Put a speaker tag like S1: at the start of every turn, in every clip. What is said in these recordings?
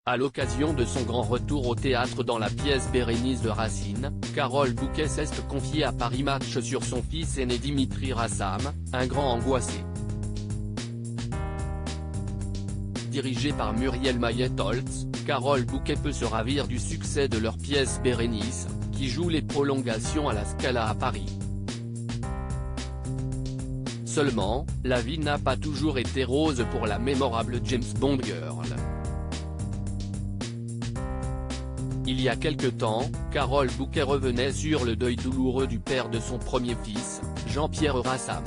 S1: À l'occasion de son grand retour au théâtre dans la pièce Bérénice de Racine, Carole Bouquet s'est confiée à Paris Match sur son fils aîné Dimitri Rassam, un grand angoissé. Dirigée par Muriel Mayet-Holtz, Carole Bouquet peut se ravir du succès de leur pièce Bérénice, qui joue les prolongations à la Scala à Paris. Seulement, la vie n'a pas toujours été rose pour la mémorable James Bond Girl. Il y a quelque temps, Carole Bouquet revenait sur le deuil douloureux du père de son premier fils, Jean-Pierre Rassam.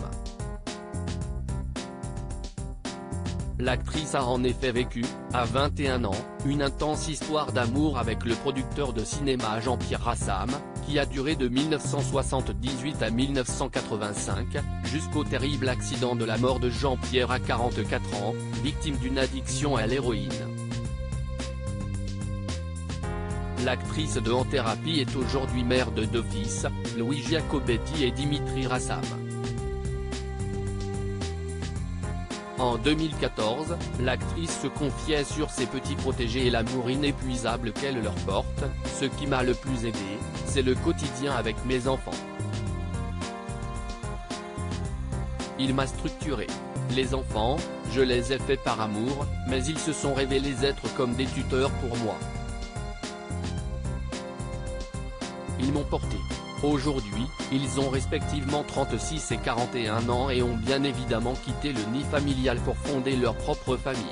S1: L'actrice a en effet vécu, à 21 ans, une intense histoire d'amour avec le producteur de cinéma Jean-Pierre Rassam, qui a duré de 1978 à 1985, jusqu'au terrible accident de la mort de Jean-Pierre à 44 ans, victime d'une addiction à l'héroïne. L'actrice de En Thérapie est aujourd'hui mère de 2 fils, Louis Giacobetti et Dimitri Rassam. En 2014, l'actrice se confiait sur ses petits protégés et l'amour inépuisable qu'elle leur porte. Ce qui m'a le plus aidé, c'est le quotidien avec mes enfants. Il m'a structuré. Les enfants, je les ai faits par amour, mais ils se sont révélés être comme des tuteurs pour moi. Ils m'ont porté. Aujourd'hui, ils ont respectivement 36 et 41 ans et ont bien évidemment quitté le nid familial pour fonder leur propre famille.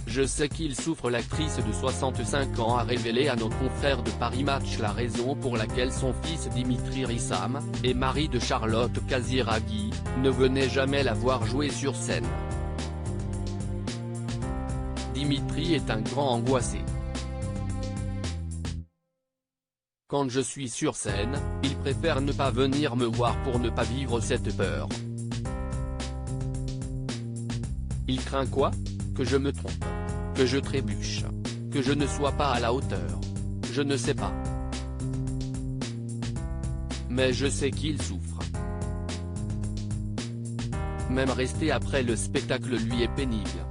S1: Je sais qu'ils souffrent. L'actrice de 65 ans a révélé à nos confrères de Paris Match la raison pour laquelle son fils Dimitri Rassam, et mari de Charlotte Casiraghi, ne venait jamais la voir jouer sur scène. Dimitri est un grand angoissé. Quand je suis sur scène, il préfère ne pas venir me voir pour ne pas vivre cette peur. Il craint quoi? Que je me trompe. Que je trébuche. Que je ne sois pas à la hauteur. Je ne sais pas. Mais je sais qu'il souffre. Même rester après le spectacle lui est pénible.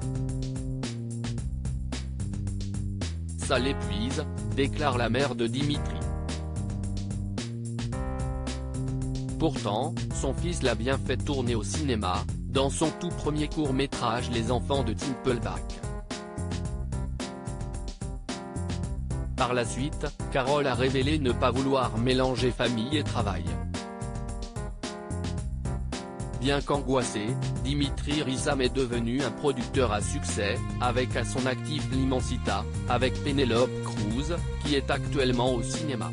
S1: Ça l'épuise, déclare la mère de Dimitri. Pourtant, son fils l'a bien fait tourner au cinéma, dans son tout premier court-métrage Les Enfants de Templeback. Par la suite, Carole a révélé ne pas vouloir mélanger famille et travail. Bien qu'angoissé, Dimitri Rassam est devenu un producteur à succès, avec à son actif l'Immensita, avec Penélope Cruz, qui est actuellement au cinéma.